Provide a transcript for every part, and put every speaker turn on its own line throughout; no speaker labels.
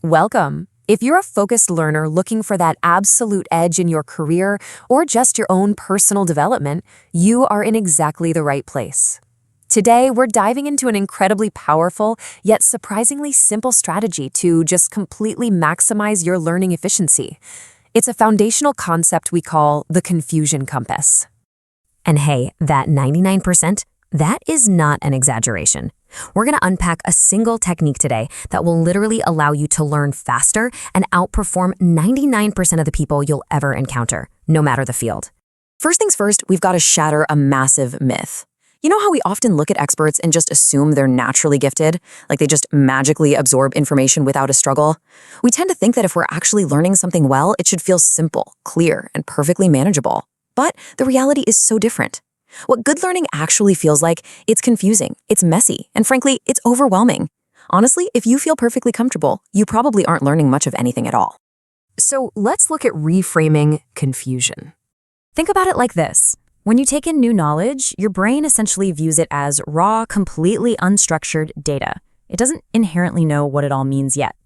Welcome. If you're a focused learner looking for that absolute edge in your career or just your own personal development, you are in exactly the right place. Today, we're diving into an incredibly powerful yet surprisingly simple strategy to just completely maximize your learning efficiency. It's a foundational concept we call the confusion compass. And hey, that 99%, that is not an exaggeration. We're going to unpack a single technique today that will literally allow you to learn faster and outperform 99% of the people you'll ever encounter, no matter the field. First things first, we've got to shatter a massive myth. You know how we often look at experts and just assume they're naturally gifted, like they just magically absorb information without a struggle? We tend to think that if we're actually learning something well, it should feel simple, clear, and perfectly manageable. But the reality is so different. What good learning actually feels like, it's confusing, it's messy, and frankly, it's overwhelming. Honestly, if you feel perfectly comfortable, you probably aren't learning much of anything at all. So let's look at reframing confusion. Think about it like this. When you take in new knowledge, your brain essentially views it as raw, completely unstructured data. It doesn't inherently know what it all means yet.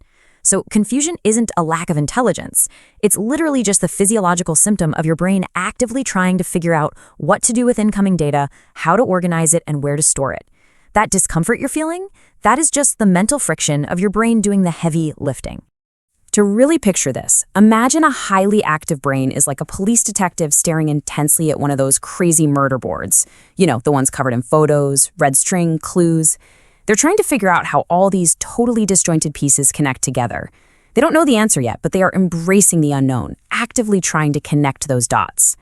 So confusion isn't a lack of intelligence. It's literally just the physiological symptom of your brain actively trying to figure out what to do with incoming data, how to organize it, and where to store it. That discomfort you're feeling, that is just the mental friction of your brain doing the heavy lifting. To really picture this, imagine a highly active brain is like a police detective staring intensely at one of those crazy murder boards. You know, the ones covered in photos, red string, clues. They're trying to figure out how all these totally disjointed pieces connect together. They don't know the answer yet, but they are embracing the unknown, actively trying to connect those dots.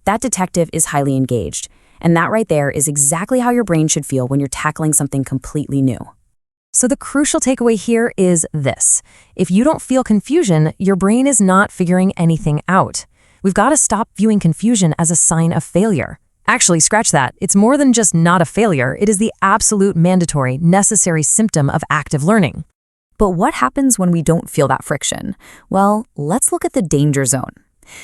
That detective is highly engaged, and that right there is exactly how your brain should feel when you're tackling something completely new. So the crucial takeaway here is this. If you don't feel confusion, your brain is not figuring anything out. We've got to stop viewing confusion as a sign of failure. Actually, scratch that. It's more than just not a failure. It is the absolute mandatory, necessary symptom of active learning. But what happens when we don't feel that friction? Well, let's look at the danger zone.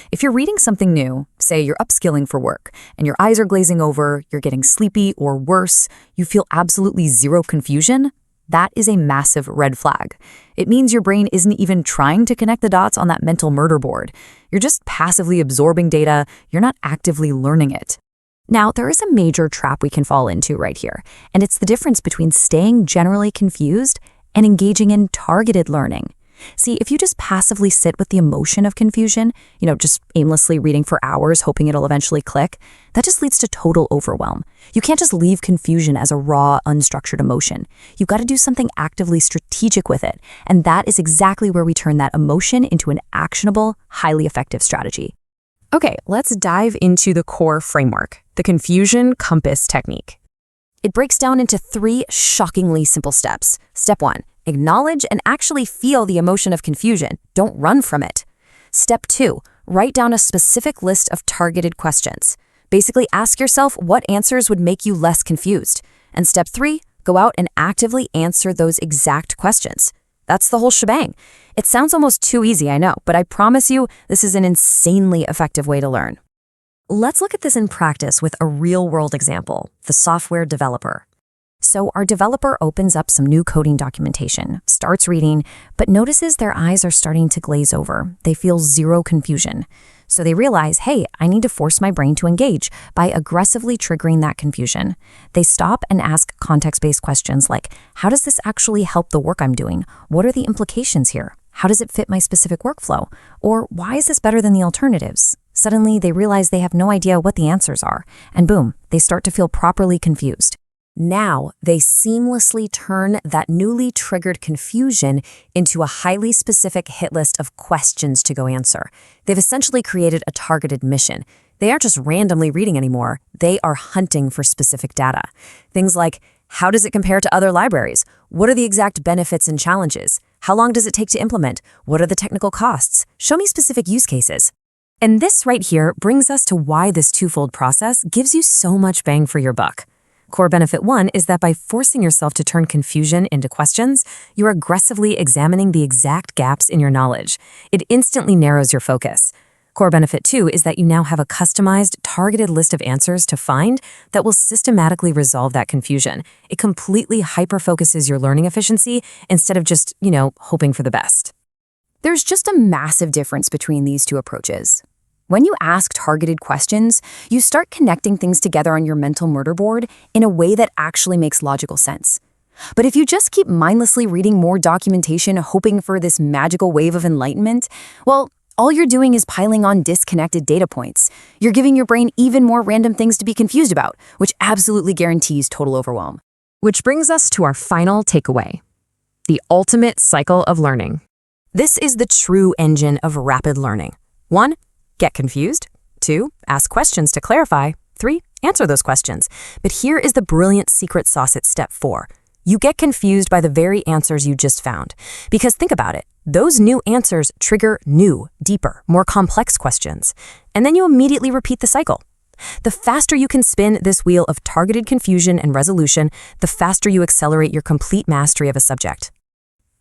If you're reading something new, say you're upskilling for work, and your eyes are glazing over, you're getting sleepy, or worse, you feel absolutely zero confusion, that is a massive red flag. It means your brain isn't even trying to connect the dots on that mental murder board. You're just passively absorbing data, you're not actively learning it. Now, there is a major trap we can fall into right here, and it's the difference between staying generally confused and engaging in targeted learning. See, if you just passively sit with the emotion of confusion, just aimlessly reading for hours hoping it'll eventually click, that just leads to total overwhelm. You can't just leave confusion as a raw, unstructured emotion. You've got to do something actively strategic with it, and that is exactly where we turn that emotion into an actionable, highly effective strategy. Okay, let's dive into the core framework, the confusion compass technique. It breaks down into 3 shockingly simple steps. Step 1, acknowledge and actually feel the emotion of confusion. Don't run from it. Step 2, write down a specific list of targeted questions. Basically, ask yourself what answers would make you less confused. And step 3, go out and actively answer those exact questions. That's the whole shebang. It sounds almost too easy, I know, but I promise you, this is an insanely effective way to learn. Let's look at this in practice with a real-world example, the software developer. So our developer opens up some new coding documentation, starts reading, but notices their eyes are starting to glaze over. They feel zero confusion. So they realize, hey, I need to force my brain to engage by aggressively triggering that confusion. They stop and ask context-based questions like, how does this actually help the work I'm doing? What are the implications here? How does it fit my specific workflow? Or why is this better than the alternatives? Suddenly, they realize they have no idea what the answers are, and boom, they start to feel properly confused. Now, they seamlessly turn that newly triggered confusion into a highly specific hit list of questions to go answer. They've essentially created a targeted mission. They aren't just randomly reading anymore. They are hunting for specific data. Things like, how does it compare to other libraries? What are the exact benefits and challenges? How long does it take to implement? What are the technical costs? Show me specific use cases. And this right here brings us to why this twofold process gives you so much bang for your buck. Core benefit 1 is that by forcing yourself to turn confusion into questions, you're aggressively examining the exact gaps in your knowledge. It instantly narrows your focus. Core benefit 2 is that you now have a customized, targeted list of answers to find that will systematically resolve that confusion. It completely hyper-focuses your learning efficiency instead of just, hoping for the best.
There's just a massive difference between these two approaches. When you ask targeted questions, you start connecting things together on your mental murder board in a way that actually makes logical sense. But if you just keep mindlessly reading more documentation hoping for this magical wave of enlightenment, well, all you're doing is piling on disconnected data points. You're giving your brain even more random things to be confused about, which absolutely guarantees total overwhelm.
Which brings us to our final takeaway: the ultimate cycle of learning. This is the true engine of rapid learning. 1. Get confused. 2. Ask questions to clarify. 3. Answer those questions. But here is the brilliant secret sauce at step 4. You get confused by the very answers you just found. Because think about it, those new answers trigger new, deeper, more complex questions. And then you immediately repeat the cycle. The faster you can spin this wheel of targeted confusion and resolution, the faster you accelerate your complete mastery of a subject.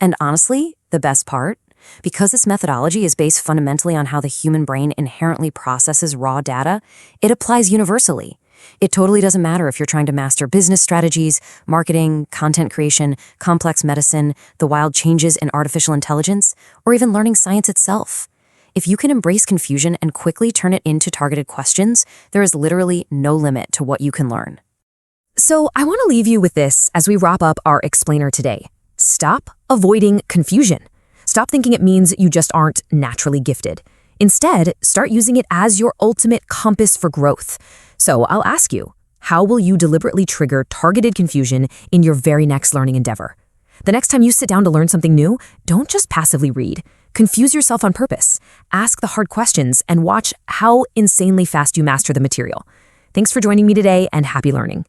And honestly, the best part? Because this methodology is based fundamentally on how the human brain inherently processes raw data, it applies universally. It totally doesn't matter if you're trying to master business strategies, marketing, content creation, complex medicine, the wild changes in artificial intelligence, or even learning science itself. If you can embrace confusion and quickly turn it into targeted questions, there is literally no limit to what you can learn.
So I want to leave you with this as we wrap up our explainer today. Stop avoiding confusion. Stop thinking it means you just aren't naturally gifted. Instead, start using it as your ultimate compass for growth. So I'll ask you, how will you deliberately trigger targeted confusion in your very next learning endeavor? The next time you sit down to learn something new, don't just passively read. Confuse yourself on purpose. Ask the hard questions and watch how insanely fast you master the material. Thanks for joining me today, and happy learning.